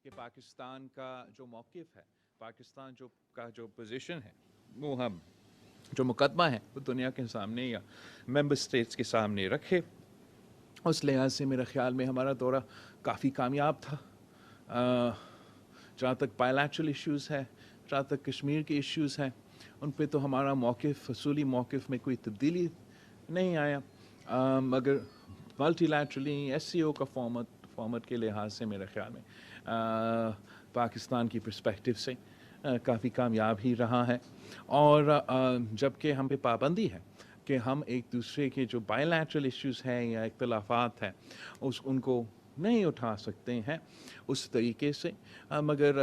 کہ پاکستان کا جو موقف ہے، پاکستان کا جو پوزیشن ہے، وہ ہم جو مقدمہ ہے وہ دنیا کے سامنے یا ممبر اسٹیٹس کے سامنے رکھے. اس لحاظ سے میرے خیال میں ہمارا دورہ کافی کامیاب تھا. جہاں تک بائیلیٹرل ایشوز ہے، جہاں تک کشمیر کے ایشوز ہیں، ان پہ تو ہمارا موقف، اصولی موقف میں کوئی تبدیلی نہیں آیا. مگر ملٹی لیٹرلی ایس سی او کا فارمیٹ کے لحاظ سے میرے خیال میں پاکستان کی پرسپیکٹو سے کافی کامیاب ہی رہا ہے. اور جب کہ ہم پہ پابندی ہے کہ ہم ایک دوسرے کے جو بائی لیٹرل ایشوز ہیں یا اختلافات ہیں ان کو نہیں اٹھا سکتے ہیں اس طریقے سے، مگر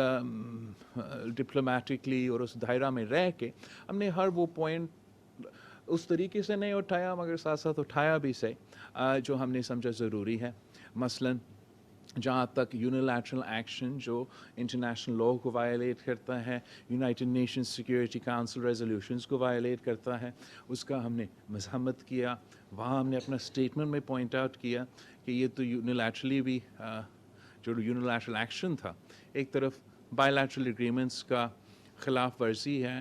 ڈپلومیٹکلی اور اس دائرہ میں رہ کے ہم نے ہر وہ پوائنٹ اس طریقے سے نہیں اٹھایا، مگر ساتھ ساتھ اٹھایا بھی سے جو ہم نے سمجھا ضروری ہے. مثلاً جہاں تک یونیلیٹرل ایکشن جو انٹرنیشنل لاء کو وائلیٹ کرتا ہے، United nations security council resolutions کو وائلیٹ کرتا ہے، اس کا ہم نے مذمت کیا. وہاں ہم نے اپنا اسٹیٹمنٹ میں پوائنٹ آؤٹ کیا کہ یہ تو یونیلیٹرلی بھی جو یونیلیٹرل ایکشن تھا ایک طرف بائی لیٹرل ایگریمنٹس کا خلاف ورزی ہے،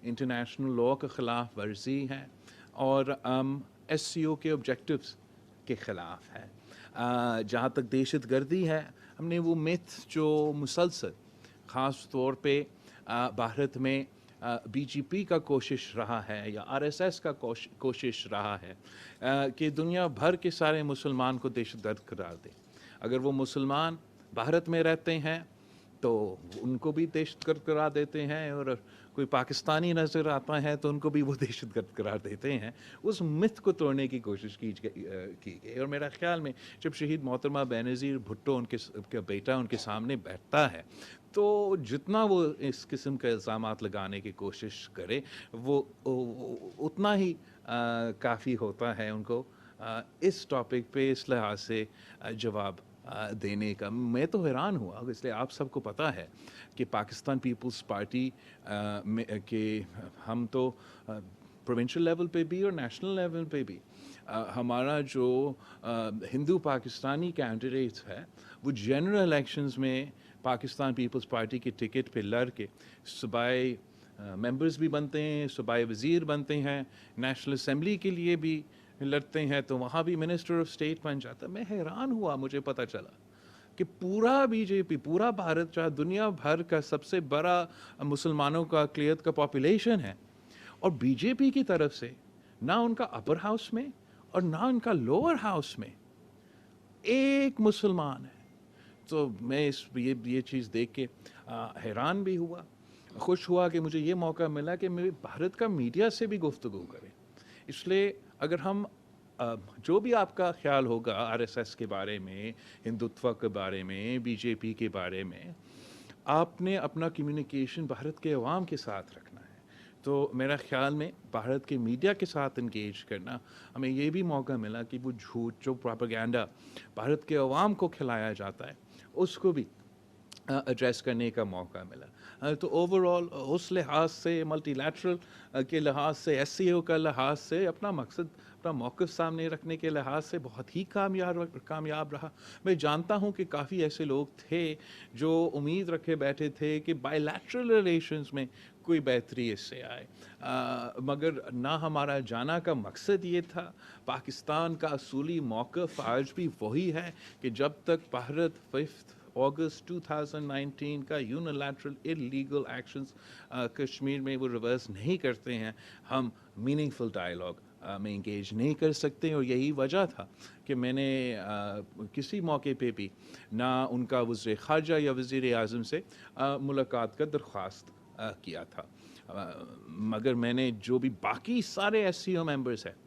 انٹرنیشنل لاء کا خلاف ورزی ہے، اور ایس سی او کے آبجیکٹیوز کے خلاف ہے. جہاں تک دہشت گردی ہے، ہم نے وہ میتھ جو مسلسل خاص طور پہ بھارت میں بی جے پی کا کوشش رہا ہے یا آر ایس ایس کا کوشش رہا ہے کہ دنیا بھر کے سارے مسلمان کو دہشت گرد قرار دے. اگر وہ مسلمان بھارت میں رہتے ہیں تو ان کو بھی دہشت گرد قرار دیتے ہیں، اور کوئی پاکستانی نظر آتا ہے تو ان کو بھی وہ دہشت گرد قرار دیتے ہیں. اس مت کو توڑنے کی کوشش کی گئی. اور میرا خیال میں جب شہید محترمہ بینظیر بھٹو ان کے بیٹا ان کے سامنے بیٹھتا ہے تو جتنا وہ اس قسم کے الزامات لگانے کی کوشش کرے وہ اتنا ہی کافی ہوتا ہے ان کو اس ٹاپک پہ اس لحاظ سے جواب دینے کا. میں تو حیران ہوا، اس لیے آپ سب کو پتہ ہے کہ پاکستان پیپلز پارٹی کہ ہم تو پروونشل لیول پہ بھی اور نیشنل لیول پہ بھی ہمارا جو ہندو پاکستانی کینڈیڈیٹ ہے وہ جنرل الیکشنز میں پاکستان پیپلز پارٹی کے ٹکٹ پہ لڑ کے صوبائی ممبرز بھی بنتے ہیں، صوبائی وزیر بنتے ہیں، نیشنل اسمبلی کے لیے بھی لڑتے ہیں، تو وہاں بھی منسٹر آف اسٹیٹ بن جاتا ہے. میں حیران ہوا مجھے پتہ چلا کہ پورا بی جے پی، پورا بھارت جہاں دنیا بھر کا سب سے بڑا مسلمانوں کا اقلیت کا پاپولیشن ہے، اور بی جے پی کی طرف سے نہ ان کا اپر ہاؤس میں اور نہ ان کا لوور ہاؤس میں ایک مسلمان ہے. تو میں یہ چیز دیکھ کے حیران بھی ہوا، خوش ہوا کہ مجھے یہ موقع ملا کہ میں بھارت کا میڈیا سے بھی گفتگو کریں. اس لیے اگر ہم جو بھی آپ کا خیال ہوگا آر ایس ایس کے بارے میں، ہندوتوا کے بارے میں، بی جے پی کے بارے میں، آپ نے اپنا کمیونیکیشن بھارت کے عوام کے ساتھ رکھنا ہے. تو میرا خیال میں بھارت کے میڈیا کے ساتھ انگیج کرنا ہمیں یہ بھی موقع ملا کہ وہ جھوٹ جو پروپیگنڈا بھارت کے عوام کو کھلایا جاتا ہے اس کو بھی ایڈریس کرنے کا موقع ملا. تو اوور آل اس لحاظ سے، ملٹی لیٹرل کے لحاظ سے، ایس سی او کا لحاظ سے، اپنا مقصد، اپنا موقف سامنے رکھنے کے لحاظ سے بہت ہی کامیاب رہا. میں جانتا ہوں کہ کافی ایسے لوگ تھے جو امید رکھے بیٹھے تھے کہ بائی لیٹرل ریلیشنز میں کوئی بہتری اس سے آئے، مگر نہ ہمارا جانا کا مقصد یہ تھا. پاکستان کا اصولی موقف آج بھی وہی ہے کہ جب تک بھارت 5 اگست 2019 کا یونیلیٹرل انلیگل ایکشنز کشمیر میں وہ ریورس نہیں کرتے ہیں، ہم میننگ فل ڈائلاگ میں انگیج نہیں کر سکتے. اور یہی وجہ تھا کہ میں نے کسی موقع پہ بھی نہ ان کا وزیر خارجہ یا وزیر اعظم سے ملاقات کا درخواست کیا تھا. مگر میں نے جو بھی باقی سارے ایس سی او ممبرس ہیں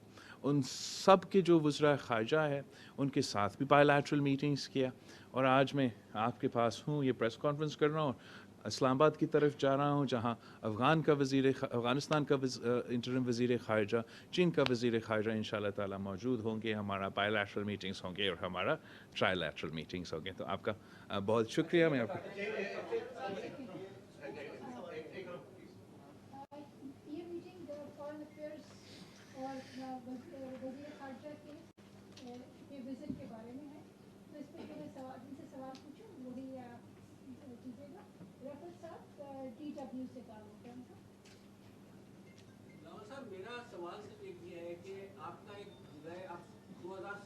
ان سب کے جو وزراء خارجہ ہے ان کے ساتھ بھی بائی لیٹرل میٹنگس کیا. اور آج میں آپ کے پاس ہوں، یہ پریس کانفرنس کر رہا ہوں، اسلام آباد کی طرف جا رہا ہوں جہاں افغانستان کا انٹرم وزیر خارجہ، چین کا وزیر خارجہ انشاءاللہ تعالی موجود ہوں گے. ہمارا بائی لیٹرل میٹنگس ہوں گے اور ہمارا ٹرائی لیٹرل میٹنگس ہوں گے. تو آپ کا بہت شکریہ. میں آپ کا یہ میٹنگ فارن افیئرس اور وزیر خارجہ کے وزٹ کے بارے میں ہے، تو اس پہ ان سے سوال پوچھوں وہی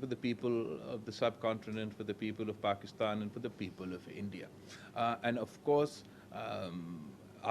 for the people of the subcontinent, for the people of Pakistan and for the people of India. And of course,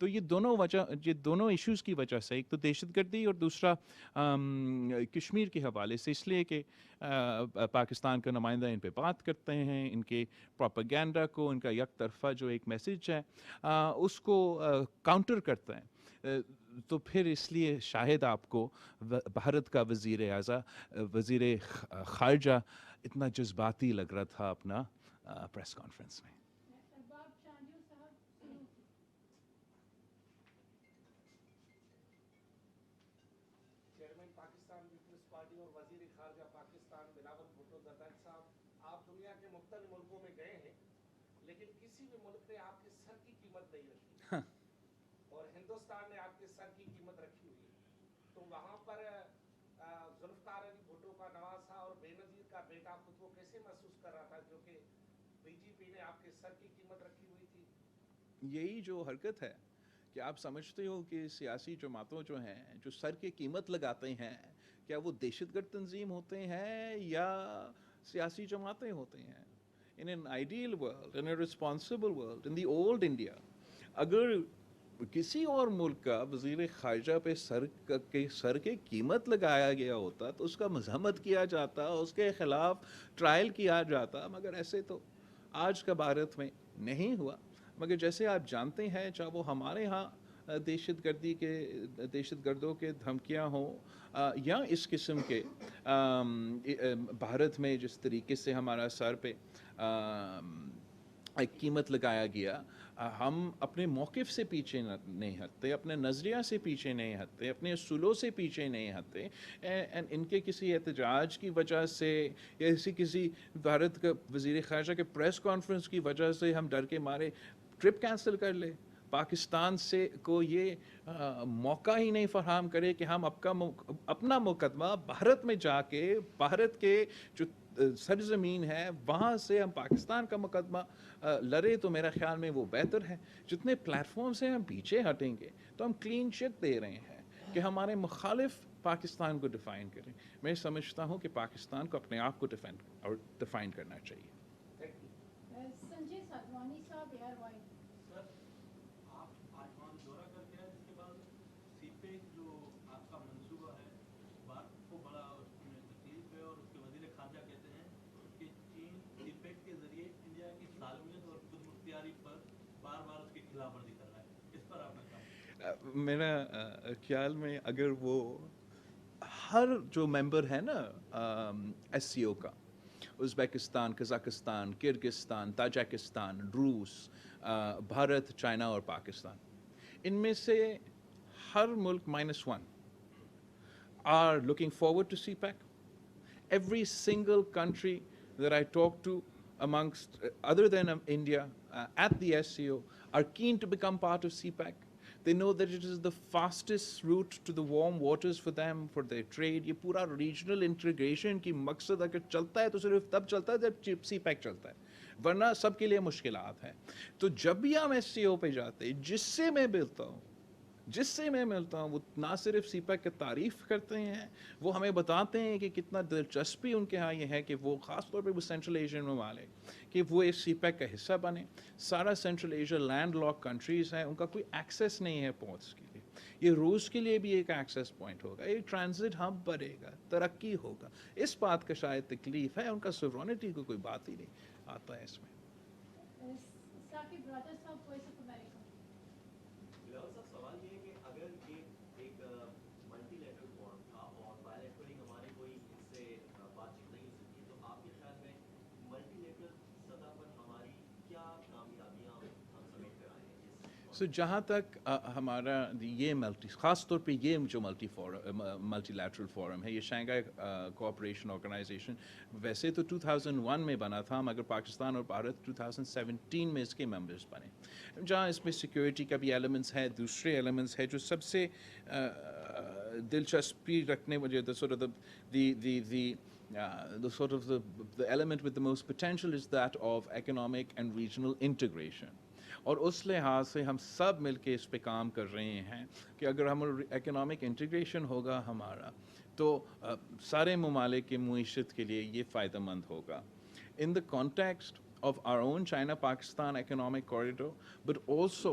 تو یہ دونوں ایشوز کی وجہ سے، ایک تو دہشت گردی اور دوسرا کشمیر کے حوالے سے، اس لیے کہ پاکستان کا نمائندہ ان پہ بات کرتے ہیں، ان کے پروپیگنڈا کو، ان کا یک طرفہ جو ایک میسج ہے اس کو کاؤنٹر کرتے ہیں، تو پھر اس لیے شاید آپ کو بھارت کا وزیر خارجہ اتنا جذباتی لگ رہا تھا اپنا پریس کانفرنس میں۔ ارباب شانڈیو صاحب سنو۔ چیئرمین پاکستان پیپلز پارٹی اور وزیر خارجہ پاکستان بلاول بھٹو زرداری صاحب، آپ دنیا کے مختلف ملکوں میں گئے ہیں لیکن کسی بھی ملک نے آپ کے سر کی قیمت نہیں رکھی اور ہندوستان نے آپ کے سر کی قیمت رکھی ہوئی ہے، تو وہاں پر ذوالفقار علی بھٹو کا نواسا اور بے نظیر کا بیٹا خود کو کیسے محسوس کر رہا تھا جو کہ بی جے پی نے آپ کے سر کی قیمت رکھی ہوئی تھی؟ یہی جو حرکت ہے کہ آپ سمجھتے ہو کہ سیاسی جماعتوں جو ہیں جو سر کی قیمت لگاتے ہیں، کیا وہ دہشت گرد تنظیم ہوتے ہیں یا سیاسی جماعتیں ہوتے ہیں؟ In an ideal world, in a responsible world, in the old India, اگر کسی اور ملک کا وزیر خارجہ پہ سر کے قیمت لگایا گیا ہوتا تو اس کا مذمت کیا جاتا، اس کے خلاف ٹرائل کیا جاتا، مگر ایسے تو آج کا بھارت میں نہیں ہوا۔ مگر جیسے آپ جانتے ہیں، چاہے وہ ہمارے ہاں دہشت گردوں کے دھمکیاں ہوں یا اس قسم کے بھارت میں جس طریقے سے ہمارا سر پہ ایک قیمت لگایا گیا، ہم اپنے موقف سے پیچھے نہیں ہٹتے، اپنے نظریہ سے پیچھے نہیں ہٹتے، اپنے اصولوں سے پیچھے نہیں ہٹتے، ان کے کسی احتجاج کی وجہ سے یا کسی بھارت کا وزیر خارجہ کے پریس کانفرنس کی وجہ سے ہم ڈر کے مارے ٹرپ کینسل کر لے، پاکستان سے کو یہ موقع ہی نہیں فراہم کرے کہ ہم اپنا مقدمہ بھارت میں جا کے، بھارت کے جو سرزمین ہے وہاں سے ہم پاکستان کا مقدمہ لڑے، تو میرا خیال میں وہ بہتر ہے۔ جتنے پلیٹ فارم سے ہم پیچھے ہٹیں گے تو ہم کلین چٹ دے رہے ہیں کہ ہمارے مخالف پاکستان کو ڈیفائن کریں۔ میں سمجھتا ہوں کہ پاکستان کو اپنے آپ کو ڈیفائن کرنا چاہیے۔ سنجے سادھوانی صاحب، ایئر وائڈ۔ سر، آپ آسمان دورہ کر کے آئے، جس کے بعد سی پیک جو آپ کا منصوبہ ہے اس بات کو بڑا اس میں تکلیف ہے، اور اس کے وزیر خارجہ کہتے ہیں کہ چین سی پیک کے ذریعے انڈیا کی سالمیت اور خود مختاری پر بار بار اس کی خلاف ورزی کر رہا ہے، اس پر آپ کا کیا؟ میرا خیال میں اگر وہ ہر جو ممبر ہے نا ایس سی او کا، ازبیکستان، قزاقستان، کرگزستان، تاجکستان، روس، بھارت، چائنا اور پاکستان، ان میں سے ہر ملک -1 are looking forward to CPEC. Every single country that I talk to amongst, other than India, at the SCO, are keen to become part of CPEC. They know that it is the fastest route to the warm waters for them, for their trade. یہ پورا regional integration کی مقصد اگر چلتا ہے تو صرف تب چلتا ہے جب سی پیک چلتا ہے، ورنہ سب کے لیے مشکلات ہیں۔ تو جب بھی ہم ایس سی او پہ جاتے ہیں، جس سے میں ملتا ہوں وہ نہ صرف سی پیک کی تعریف کرتے ہیں، وہ ہمیں بتاتے ہیں کہ کتنا دلچسپی ان کے ہاں یہ ہے کہ وہ خاص طور پہ وہ سینٹرل ایشین ممالک کہ وہ اس سی پیک کا حصہ بنے۔ سارا central Asia land lock countries ہیں، ان کا کوئی ایکسیس نہیں ہے پورٹس کے لیے۔ یہ روس کے لیے بھی ایک ایکسیس پوائنٹ ہوگا، ایک ٹرانزٹ ہب بڑھے گا، ترقی ہوگا۔ اس بات کا شاید تکلیف ہے، ان کا سورونٹی کو کوئی بات ہی نہیں آتا ہے اس میں۔ ثاقب راجہ صاحب، وائس آف امریکہ۔ بلاول صاحب، سوال یہ ہے کہ اگر یہ ایک ملٹی لیٹرل فورم تھا اور بائیلیٹرلی ہماری کوئی اس سے بات چیت نہیں ہو سکتی، تو آپ کے خیال میں ملٹی لیٹرل سطح پر ہماری کیا کامیابیاں ہم سمیٹ کر آئے ہیں؟ سو جہاں تک ہمارا یہ خاص طور پہ یہ جو ملٹی لیٹرل فورم ہے، یہ شنگھائی کوآپریشن آرگنائزیشن ویسے تو 2001 میں بنا تھا، مگر پاکستان اور بھارت 2017 میں اس کے ممبرس بنے، جہاں اس میں سیکیورٹی کا بھی ایلیمنٹس ہے، دوسرے ایلیمنٹس ہے جو سب سے دلچسپی رکھنے والے the element with the most potential is that of economic and regional integration. اور اس لحاظ سے ہم سب مل کے اس پہ کام کر رہے ہیں کہ اگر ہم اکنامک انٹیگریشن ہوگا ہمارا تو سارے ممالک کی معیشت کے لیے یہ فائدہ مند ہوگا۔ In the context of our own China-Pakistan economic corridor, but also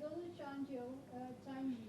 Donald Chanjo, Time News.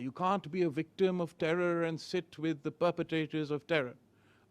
you can't be a victim of terror and sit with the perpetrators of terror.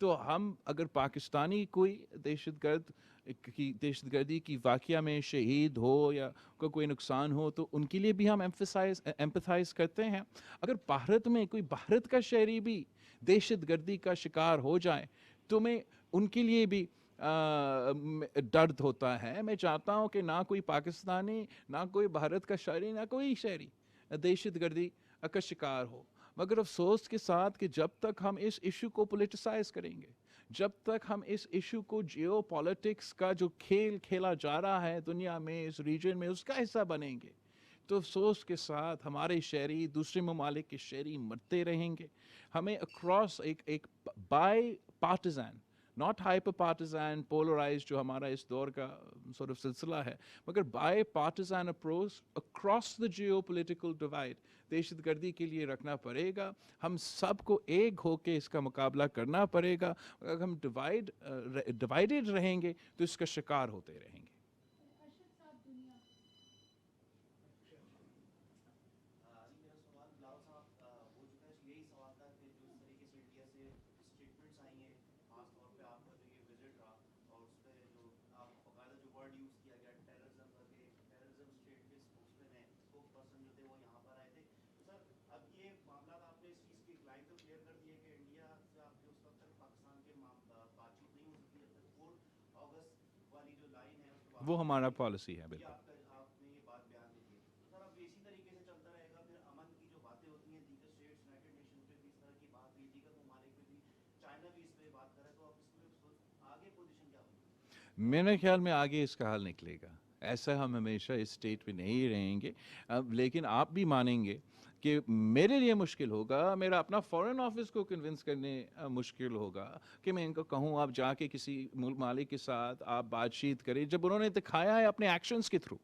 تو ہم اگر پاکستانی کوئی دہشت گردی کی واقعہ میں شہید ہو یا کوئی نقصان ہو تو ان کے لیے بھی ہم ایمپتھائز کرتے ہیں. اگر بھارت میں کوئی بھارت کا شہری بھی دہشت گردی کا شکار ہو جائے تو میں ان کے لیے بھی درد ہوتا ہے. میں چاہتا ہوں کہ نہ کوئی پاکستانی، نہ کوئی بھارت کا شہری، نہ کوئی شہری دہشت گردی کا شکار ہو. مگر افسوس کے ساتھ کہ جب تک ہم اس ایشو کو پولیٹیسائز کریں گے، جب تک ہم اس ایشو کو جیو پالیٹکس کا جو کھیل کھیلا جا رہا ہے دنیا میں، اس ریجن میں، اس کا حصہ بنیں گے، تو افسوس کے ساتھ ہمارے شہری دوسرے ممالک کے شہری مرتے رہیں گے. ہمیں اکراس ایک bipartisan, not hyper partisan polarise جو ہمارا اس دور کا سورٹ آف سلسلہ ہے، مگر bipartisan approach across the geopolitical divide دہشت گردی کے لیے رکھنا پڑے گا. ہم سب کو ایک ہو کے اس کا مقابلہ کرنا پڑے گا. اگر ہم ڈیوائڈیڈ رہیں گے تو اس کا شکار ہوتے رہیں گے. ارشد صاحب دنیا میرا سوال بلاول صاحب ہو چکا ہے. یہی سوال تھا کہ جو اس طریقے سے انڈیا سے اسٹیٹمنٹس آئی ہیں، خاص طور پہ آپ کا جو یہ وزٹ رہا اور اس پہ جو آپ باقاعدہ جو ورڈ یوز کیا گیا ٹیررزم کر کے، ٹیررزم اسٹیٹ کے اسپوکس مین ہیں، اسپوک پرسن جو تھے وہ یہاں پر آئے تھے. تو سر اب یہ معاملات آپ نے اس چیز کی لائن تو کلیئر کر دی ہے کہ انڈیا سے آپ کے اس وقت تک پاکستان کے بات چیت نہیں ہو سکتی جب تک 4 اگست والی جو لائن ہے اس کے بعد وہ ہمارا پالیسی ہے. بالکل آپ نے یہ بات بیان دی ہے. تو سر اب اسی طریقے سے چلتا رہے گا، پھر امن کی جو باتیں ہوتی ہیں دیگر اسٹیٹس یونائٹڈ نیشن پہ بھی اس طرح کی بات ہوئی، دیگر ممالک پہ بھی، چائنا بھی اس پہ بات کرے، تو اب اس میں آگے پوزیشن کیا ہوگی؟ میرے خیال میں آگے اس کا حل نکلے گا. ایسا ہم ہمیشہ اس اسٹیٹ پہ نہیں رہیں گے. لیکن آپ بھی مانیں گے کہ میرے لیے مشکل ہوگا، میرا اپنا فورن آفس کو کنونس کرنے مشکل ہوگا کہ میں ان کو کہوں آپ جا کے کسی ممالک کے ساتھ آپ بات چیت کریں، جب انہوں نے دکھایا ہے اپنے ایکشنز کے تھرو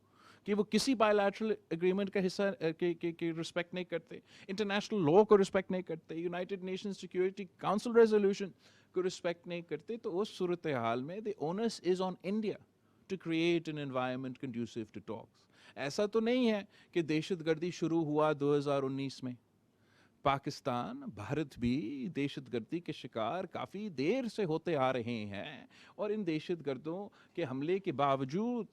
کہ وہ کسی بائی لیٹرل اگریمنٹ کا حصہ کی رسپیکٹ نہیں کرتے، انٹرنیشنل لا کو رسپیکٹ نہیں کرتے، United nation security council resolution کو رسپیکٹ نہیں کرتے. تو اس صورتحال میں the onus is on India to create an environment conducive to talks. ایسا تو نہیں ہے کہ دہشت گردی شروع ہوا 2019 میں. پاکستان، بھارت بھی دہشت گردی کے شکار کافی دیر سے ہوتے آ رہے ہیں، اور ان دہشت گردوں کے حملے کے باوجود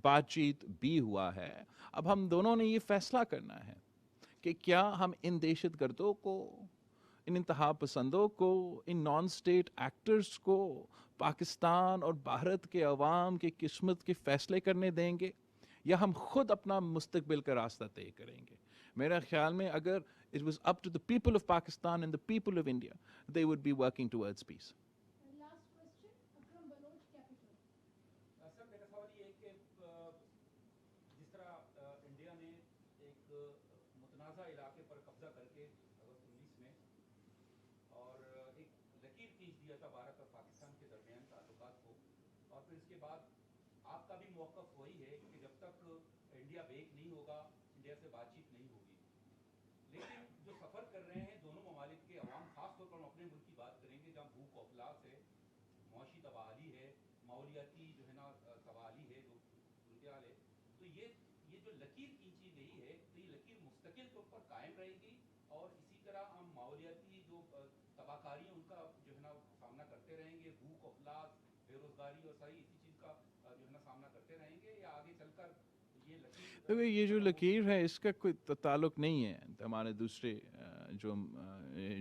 بات چیت بھی ہوا ہے. اب ہم دونوں نے یہ فیصلہ کرنا ہے کہ کیا ہم ان دہشت گردوں کو، ان انتہا پسندوں کو، ان نان اسٹیٹ ایکٹرز کو پاکستان اور بھارت کے عوام کی قسمت کے فیصلے کرنے دیں گے، یا ہم خود اپنا مستقبل کا راستہ طے کریں گے. میرا خیال میں اگر it was up to the people of Pakistan and the people of India, they would be working towards peace. Last question Akram Baloch capital. Sir میرا سوال یہ ہے کہ جس طرح انڈیا نے ایک متنازع علاقے پر قبضہ کر کے اگست 19 میں اور ایک لکیر کھینچ دیا تھا بھارت اور پاکستان کے درمیان تعلقات کو، اور پھر اس کے بعد آپ کا بھی موقف وہی ہے کہ جب تک انڈیا بیک نہیں ہوگا انڈیا سے بات چیت نہیں ہوگی. لیکن جو سفر کر رہے ہیں دونوں ممالک کے عوام، خاص طور پر ہم اپنے ملک کی بات کریں گے جہاں بھوک و افلاس ہے، معاشی تباہی ہے، ماحولیاتی جو ہے نا تباہی ہے، جو صورتحال ہے، تو یہ جو لکیر کھینچی گئی ہے تو یہ لکیر مستقل طور پر قائم رہے گی، اور اسی طرح ہم ماحولیاتی جو تباہ کاری ہیں ان کا جو ہے نا سامنا کرتے رہیں گے، بھوک و افلاس، بے روزگاری اور ساری اسی چیز کا جو ہے نا سامنا کرتے رہیں گے، یا آگے چل کر یہ جو لکیر ہے اس کا کوئی تعلق نہیں ہے ہمارے دوسرے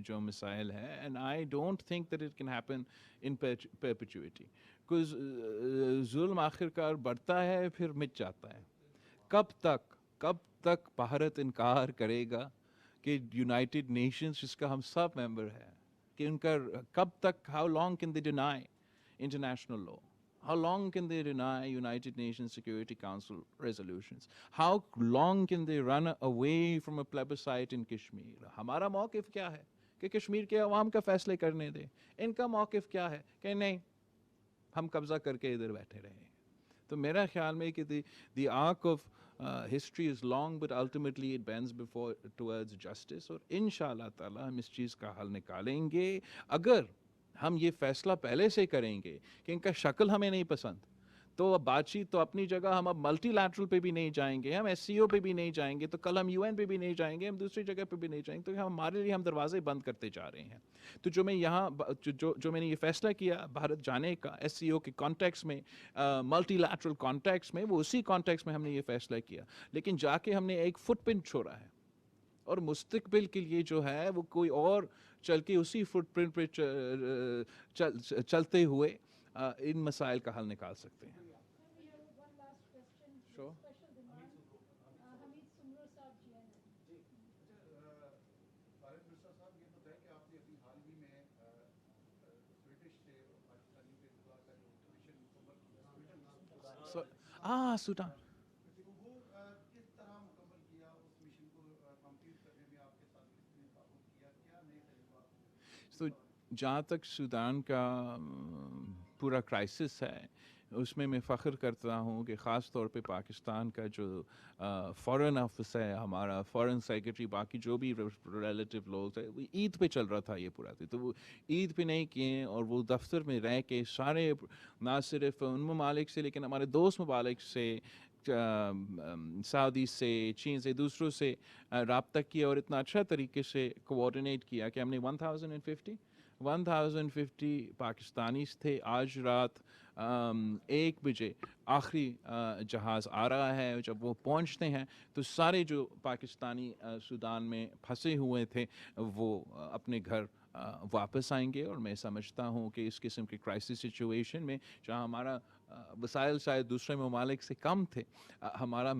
جو مسائل ہیں. And I don't think that it can happen in perpetuity. کچھ ظلم آخرکار بڑھتا ہے پھر مٹ جاتا ہے. کب تک بھارت انکار کرے گا کہ یونائٹڈ نیشنز جس کا ہم سب ممبر ہیں، کہ ان کا کب تک، how long can they deny international law? How long can they deny United Nations Security Council resolutions? How long can they run away from a plebiscite in Kashmir? ہمارا موقف کیا ہے کہ کشمیر کے عوام کا فیصلے کرنے دیں. ان کا موقف کیا ہے کہ نہیں، ہم قبضہ کر کے ادھر بیٹھے رہیں. تو میرا خیال میں کہ the arc of history is long, but ultimately it bends towards justice. اور انشاءاللہ تعالی ہم اس چیز کا حل نکالیں گے اگر ہم یہ فیصلہ پہلے سے کریں گے کہ ان کا شکل ہمیں نہیں پسند، تو اب بات چیت تو اپنی جگہ، ہم اب ملٹی لیٹرل پہ بھی نہیں جائیں گے، ہم SCO پہ بھی نہیں جائیں گے، تو کل ہم UN پہ بھی نہیں جائیں گے، ہم دوسری جگہ پہ بھی نہیں جائیں گے، تو ہمارے لیے ہم دروازے بند کرتے جا رہے ہیں. تو جو میں یہاں جو میں نے یہ فیصلہ کیا بھارت جانے کا SCO کے کانٹیکس میں، ملٹی لیٹرل کانٹیکس میں، وہ اسی کانٹیکس میں ہم نے یہ فیصلہ کیا. لیکن جا کے ہم نے ایک فٹ پرنٹ چھوڑا ہے، اور مستقبل کے لیے جو ہے وہ کوئی اور چل کے اسی فٹ پرنٹ پہ چلتے ہوئے ان مسائل کا حل نکال سکتے ہیں. We have one last question. Sure. Special demand. Hamid Sumro Saab GNN. Tariq Mirza صاحب یہ بتائیں کہ آپ نے ابھی حال ہی میں برٹش سے پاکستانی کے اطلاع کا جو کمیشن مکمل کیا سوڈان. وہ کس طرح مکمل کیا؟ اس مشن کو کمپلیٹ کرنے میں آپ کے ساتھ کس نے تعاون کیا؟ کیا نئے تجربات؟ تو جہاں تک سوڈان کا پورا کرائسس ہے، اس میں فخر کرتا ہوں کہ خاص طور پہ پاکستان کا جو فورن آفس ہے، ہمارا فورن سیکرٹری، باقی جو بھی ریلیٹیو لوگ ہیں، وہ عید پہ چل رہا تھا یہ پورا. تو وہ عید پہ نہیں کیے، اور وہ دفتر میں رہ کے سارے، نہ صرف ان ممالک سے لیکن ہمارے دوست ممالک سے، سعودی سے، چین سے، دوسروں سے رابطہ کیا، اور اتنا اچھا طریقے سے کوآرڈینیٹ کیا کہ ہم نے 1050 پاکستانیز تھے. آج رات 1 بجے آخری جہاز آ رہا ہے. جب وہ پہنچتے ہیں تو سارے جو پاکستانی سوڈان میں پھنسے ہوئے تھے وہ اپنے گھر واپس آئیں گے. اور میں سمجھتا ہوں کہ اس قسم کی کرائسس سچویشن میں جہاں ہمارا وسائل شاید دوسرے ممالک سے کم تھے، ہمارا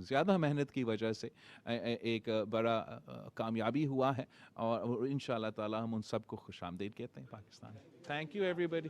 زیادہ محنت کی وجہ سے ایک بڑا کامیابی ہوا ہے. اور ان شاء اللہ تعالیٰ ہم ان سب کو خوش آمدید کہتے ہیں Pakistan. Thank you every body.